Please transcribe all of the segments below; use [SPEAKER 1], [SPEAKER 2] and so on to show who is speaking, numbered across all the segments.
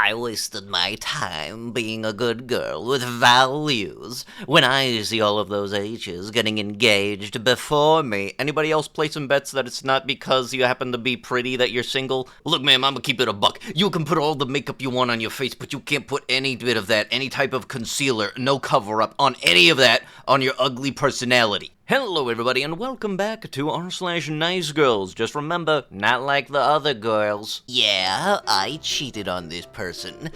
[SPEAKER 1] I wasted my time being a good girl with values when I see all of those H's getting engaged before me. Anybody else play some bets that it's not because you happen to be pretty that you're single? Look, ma'am, I'm gonna keep it a buck. You can put all the makeup you want on your face, but you can't put any bit of that, any type of concealer, no cover-up on any of that on your ugly personality. Hello everybody and welcome back to r/nicegirls. Just remember, not like the other girls. Yeah, I cheated on this person.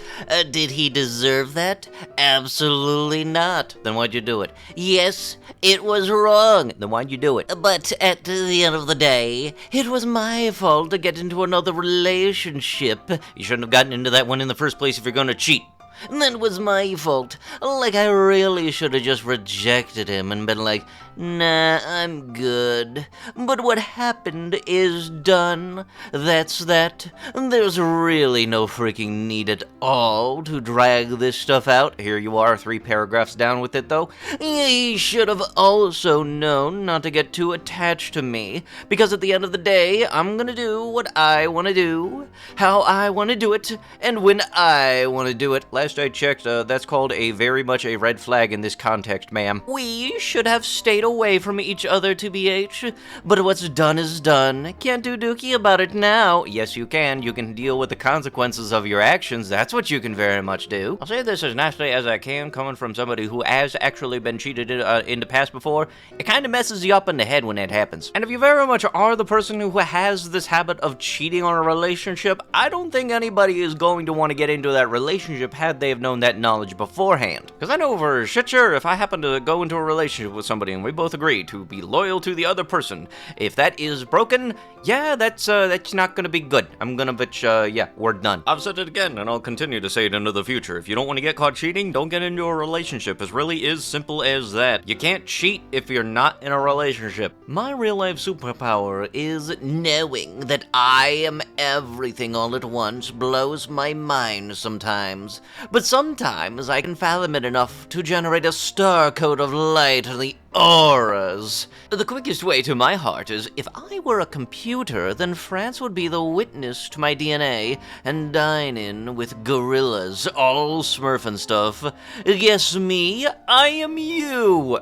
[SPEAKER 1] Did he deserve that? Absolutely not. Then why'd you do it? Yes, it was wrong. Then why'd you do it? But at the end of the day, it was my fault to get into another relationship. You shouldn't have gotten into that one in the first place if you're gonna cheat. That was my fault. Like, I really should have just rejected him and been like, nah, I'm good. But what happened is done. That's that. There's really no freaking need at all to drag this stuff out. Here you are, 3 paragraphs down with it, though. He should have also known not to get too attached to me, because at the end of the day, I'm gonna do what I want to do, how I want to do it, and when I want to do it. Last I checked, that's called very much a red flag in this context, ma'am. We should have stayed away from each other, TBH, but what's done is done. Can't do dookie about it now. Yes, you can. You can deal with the consequences of your actions. That's what you can very much do. I'll say this as nicely as I can, coming from somebody who has actually been cheated in the past before. It kind of messes you up in the head when that happens. And if you very much are the person who has this habit of cheating on a relationship, I don't think anybody is going to want to get into that relationship had they have known that knowledge beforehand. Because I know for shit sure, if I happen to go into a relationship with somebody and we both agree to be loyal to the other person, if that is broken, yeah, that's not gonna be good. I'm gonna bitch, yeah, we're done. I've said it again, and I'll continue to say it into the future. If you don't want to get caught cheating, don't get into a relationship. It's really as simple as that. You can't cheat if you're not in a relationship. My real life superpower is knowing that I am everything all at once blows my mind sometimes. But sometimes I can fathom it enough to generate a star code of light on the auras. The quickest way to my heart is, if I were a computer, then France would be the witness to my DNA and dine in with gorillas, all smurfing stuff. Guess me, I am you.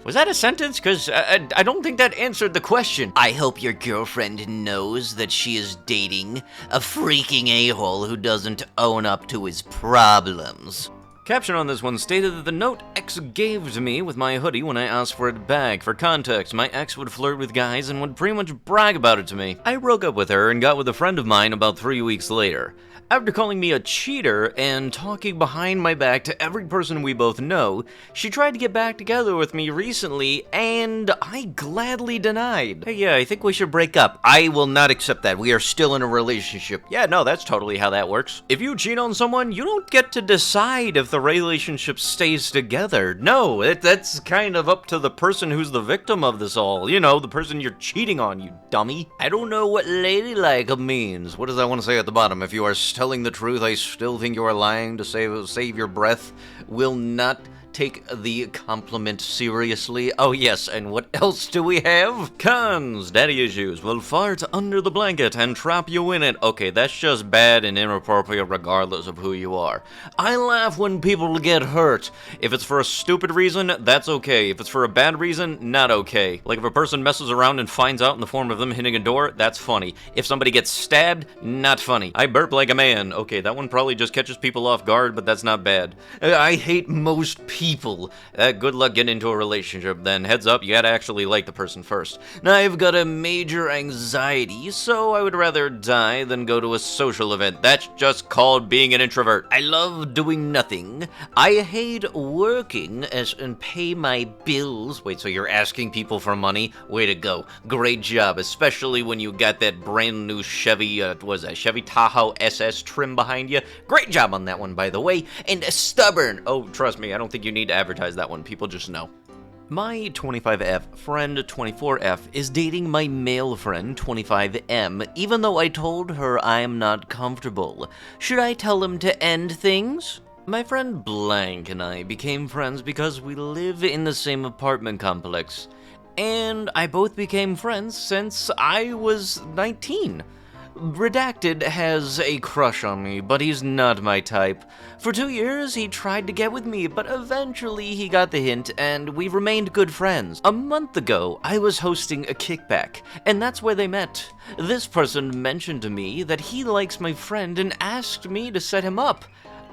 [SPEAKER 1] Was that a sentence? Because I don't think that answered the question. I hope your girlfriend knows that she is dating a freaking a-hole who doesn't own up to his problems. Caption on this one stated that the note ex gave to me with my hoodie when I asked for it back. For context, my ex would flirt with guys and would pretty much brag about it to me. I broke up with her and got with a friend of mine about 3 weeks later. After calling me a cheater and talking behind my back to every person we both know, she tried to get back together with me recently, and I gladly denied. Hey, yeah, I think we should break up. I will not accept that. We are still in a relationship. Yeah, no, that's totally how that works. If you cheat on someone, you don't get to decide if the relationship stays together. No, that's kind of up to the person who's the victim of this all. You know, the person you're cheating on, you dummy. I don't know what ladylike means. What does I want to say at the bottom? If you are telling the truth, I still think you are lying to save your breath. Will not take the compliment seriously. Oh yes, and what else do we have? Cons. Daddy issues will fart under the blanket and trap you in it. Okay, that's just bad and inappropriate regardless of who you are. I laugh when people get hurt. If it's for a stupid reason, that's okay. If it's for a bad reason, not okay. Like if a person messes around and finds out in the form of them hitting a door, that's funny. If somebody gets stabbed, not funny. I burp like a man. Okay, that one probably just catches people off guard, but that's not bad. I hate most people. Good luck getting into a relationship then. Heads up, you gotta actually like the person first. Now, I've got a major anxiety, so I would rather die than go to a social event. That's just called being an introvert. I love doing nothing. I hate working and pay my bills. Wait, so you're asking people for money? Way to go. Great job, especially when you got that brand new Chevy, Chevy Tahoe SS trim behind you. Great job on that one, by the way. And stubborn. Oh, trust me, I don't think you need to advertise that one. People just know. My 25F friend 24F is dating my male friend 25M, even though I told her I am not comfortable. Should I tell him to end things? My friend Blank and I became friends because we live in the same apartment complex, and I both became friends since I was 19. Redacted has a crush on me, but he's not my type. For 2 years, he tried to get with me, but eventually he got the hint, and we remained good friends. A month ago, I was hosting a kickback, and that's where they met. This person mentioned to me that he likes my friend and asked me to set him up.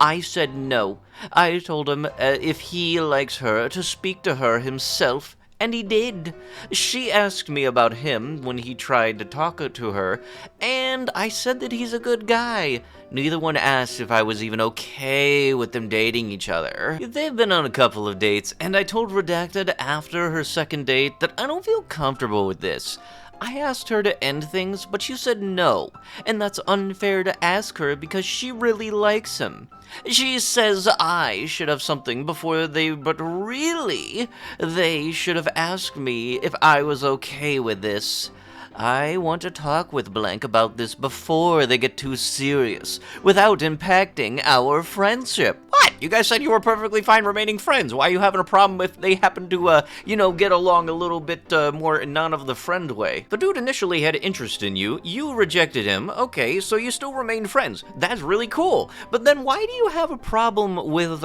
[SPEAKER 1] I said no. I told him if he likes her to speak to her himself, and he did. She asked me about him when he tried to talk to her, and I said that he's a good guy. Neither one asked if I was even okay with them dating each other. They've been on a couple of dates, and I told Redacted after her second date that I don't feel comfortable with this. I asked her to end things, but she said no, and that's unfair to ask her because she really likes him. She says I should have something before but really, they should have asked me if I was okay with this. I want to talk with Blank about this before they get too serious, without impacting our friendship. What? You guys said you were perfectly fine remaining friends. Why are you having a problem if they happen to, get along a little bit more none of the friend way? The dude initially had interest in you. You rejected him. Okay, so you still remain friends. That's really cool. But then why do you have a problem with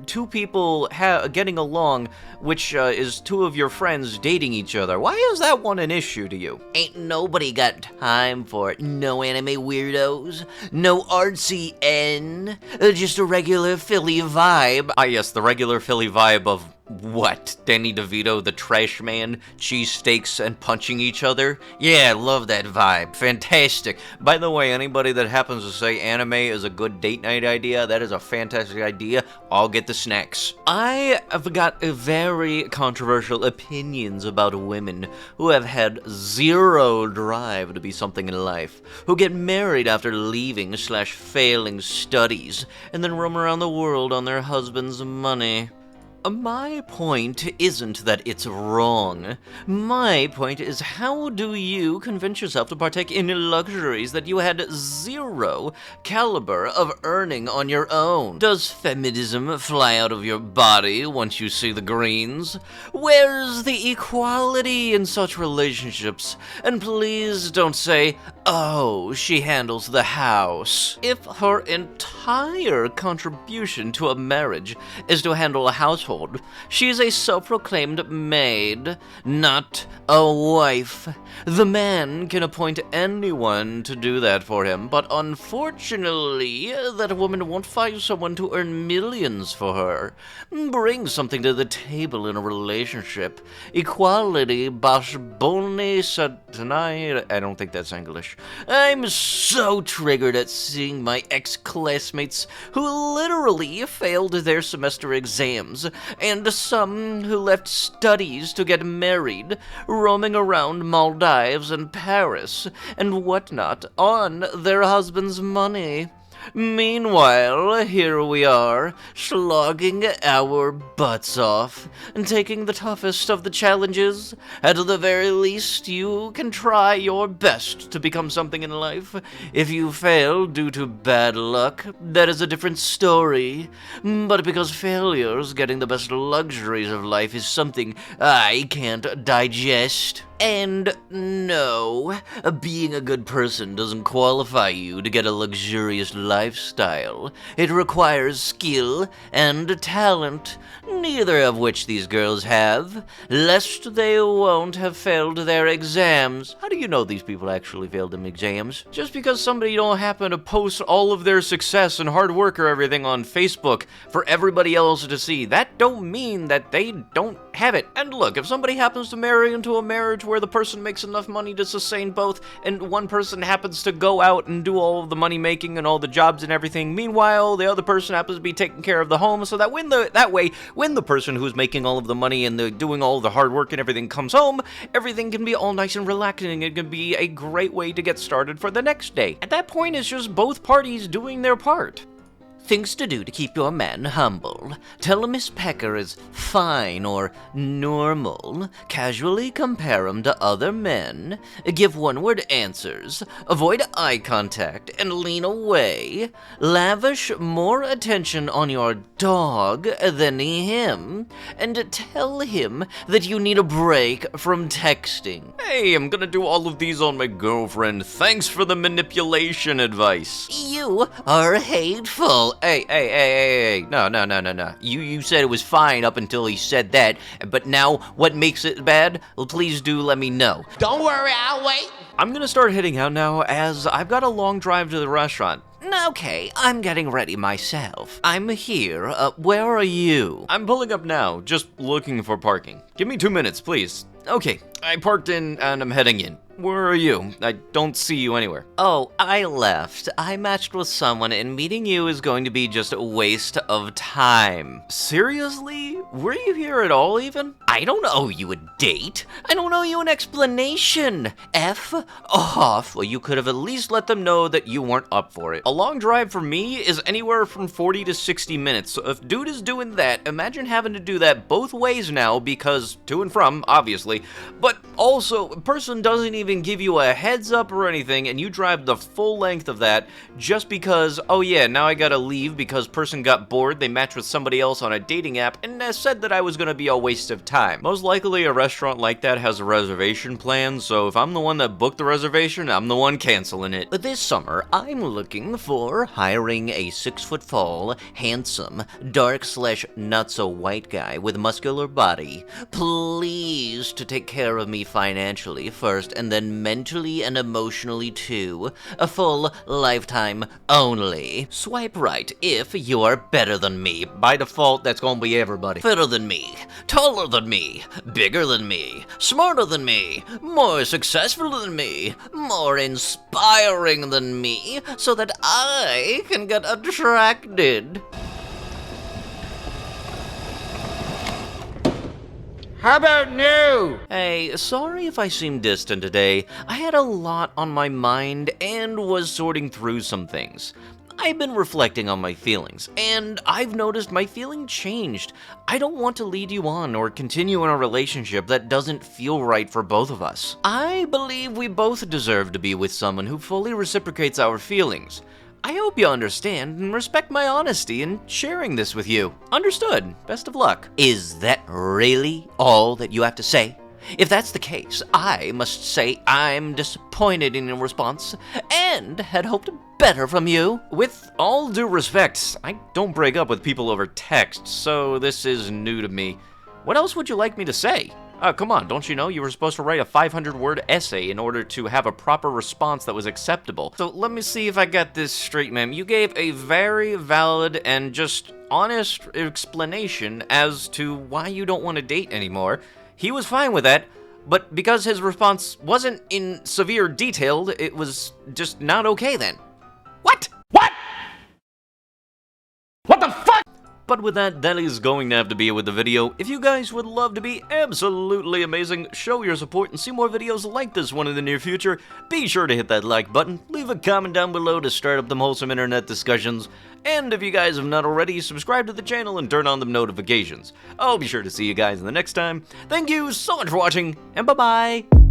[SPEAKER 1] two people getting along, which is two of your friends dating each other? Why is that one an issue to you? Ain't nobody got time for it. No anime weirdos. No artsy N. Just a regular Philly vibe. Ah, yes, the regular Philly vibe of what? Danny DeVito, the trash man, cheesesteaks and punching each other? Yeah, love that vibe. Fantastic. By the way, anybody that happens to say anime is a good date night idea, that is a fantastic idea. I'll get the snacks. I have got very controversial opinions about women who have had zero drive to be something in life, who get married after leaving/failing studies, and then roam around the world on their husband's money. My point isn't that it's wrong. My point is, how do you convince yourself to partake in luxuries that you had zero caliber of earning on your own? Does feminism fly out of your body once you see the greens? Where's the equality in such relationships? And please don't say, oh, she handles the house. If her entire contribution to a marriage is to handle a household, she is a self-proclaimed maid, not a wife. The man can appoint anyone to do that for him, but unfortunately, that woman won't find someone to earn millions for her. Bring something to the table in a relationship. Equality, bash bone satani. I don't think that's English. I'm so triggered at seeing my ex-classmates who literally failed their semester exams, and some who left studies to get married, roaming around Maldives and Paris and whatnot on their husband's money. Meanwhile, here we are, slogging our butts off, and taking the toughest of the challenges. At the very least, you can try your best to become something in life. If you fail due to bad luck, that is a different story. But because failures getting the best luxuries of life is something I can't digest. And no, being a good person doesn't qualify you to get a luxurious lifestyle. It requires skill and talent, neither of which these girls have, lest they won't have failed their exams. How do you know these people actually failed them exams? Just because somebody don't happen to post all of their success and hard work or everything on Facebook for everybody else to see, that don't mean that they don't have it. And look, if somebody happens to marry into a marriage where the person makes enough money to sustain both, and one person happens to go out and do all of the money making and all the jobs and everything, meanwhile the other person happens to be taking care of the home, so that when the person who's making all of the money and doing all the hard work and everything comes home, everything can be all nice and relaxing. It can be a great way to get started for the next day. At that point, it's just both parties doing their part. Things to do to keep your man humble. Tell Miss Pecker is fine or normal. Casually compare him to other men. Give one-word answers. Avoid eye contact and lean away. Lavish more attention on your dog than him. And tell him that you need a break from texting.
[SPEAKER 2] Hey, I'm gonna do all of these on my girlfriend. Thanks for the manipulation advice.
[SPEAKER 1] You are hateful. Hey. No. You said it was fine up until he said that, but now what makes it bad? Well, please do let me know.
[SPEAKER 3] Don't worry, I'll wait.
[SPEAKER 2] I'm gonna start heading out now, as I've got a long drive to the restaurant.
[SPEAKER 1] Okay, I'm getting ready myself. I'm here. Where are you?
[SPEAKER 2] I'm pulling up now, just looking for parking. Give me 2 minutes, please. Okay, I parked in and I'm heading in. Where are you? I don't see you anywhere.
[SPEAKER 1] Oh, I left. I matched with someone, and meeting you is going to be just a waste of time.
[SPEAKER 2] Seriously? Were you here at all even?
[SPEAKER 1] I don't owe you a date. I don't owe you an explanation. F off.
[SPEAKER 2] Well, you could have at least let them know that you weren't up for it. A long drive for me is anywhere from 40 to 60 minutes, so if dude is doing that, imagine having to do that both ways now, because to and from, obviously, but also, a person doesn't even give you a heads up or anything, and you drive the full length of that just because, oh yeah, now I gotta leave because person got bored, they matched with somebody else on a dating app, and said that I was gonna be a waste of time. Most likely a restaurant like that has a reservation plan, so if I'm the one that booked the reservation, I'm the one canceling it.
[SPEAKER 1] But this summer, I'm looking for hiring a 6-foot tall, handsome, dark/not-so-white guy with a muscular body. Please to take care of me financially first, and then mentally and emotionally too. A full lifetime only. Swipe right if you're better than me.
[SPEAKER 2] By default, that's gonna be everybody.
[SPEAKER 1] Fitter than me, taller than me, bigger than me, smarter than me, more successful than me, more inspiring than me, so that I can get attracted.
[SPEAKER 3] How about new?
[SPEAKER 2] Hey, sorry if I seem distant today. I had a lot on my mind and was sorting through some things. I've been reflecting on my feelings, and I've noticed my feeling changed. I don't want to lead you on or continue in a relationship that doesn't feel right for both of us. I believe we both deserve to be with someone who fully reciprocates our feelings. I hope you understand and respect my honesty in sharing this with you. Understood. Best of luck.
[SPEAKER 1] Is that really all that you have to say? If that's the case, I must say I'm disappointed in your response and had hoped better from you.
[SPEAKER 2] With all due respect, I don't break up with people over text, so this is new to me. What else would you like me to say? Come on, don't you know you were supposed to write a 500-word essay in order to have a proper response that was acceptable? So let me see if I got this straight, ma'am. You gave a very valid and just honest explanation as to why you don't want to date anymore. He was fine with that, but because his response wasn't in severe detail, it was just not okay then.
[SPEAKER 3] What? What? What the fuck?
[SPEAKER 2] But with that, that is going to have to be it with the video. If you guys would love to be absolutely amazing, show your support, and see more videos like this one in the near future, be sure to hit that like button, leave a comment down below to start up them wholesome internet discussions, and if you guys have not already, subscribe to the channel and turn on the notifications. I'll be sure to see you guys in the next time. Thank you so much for watching, and bye-bye!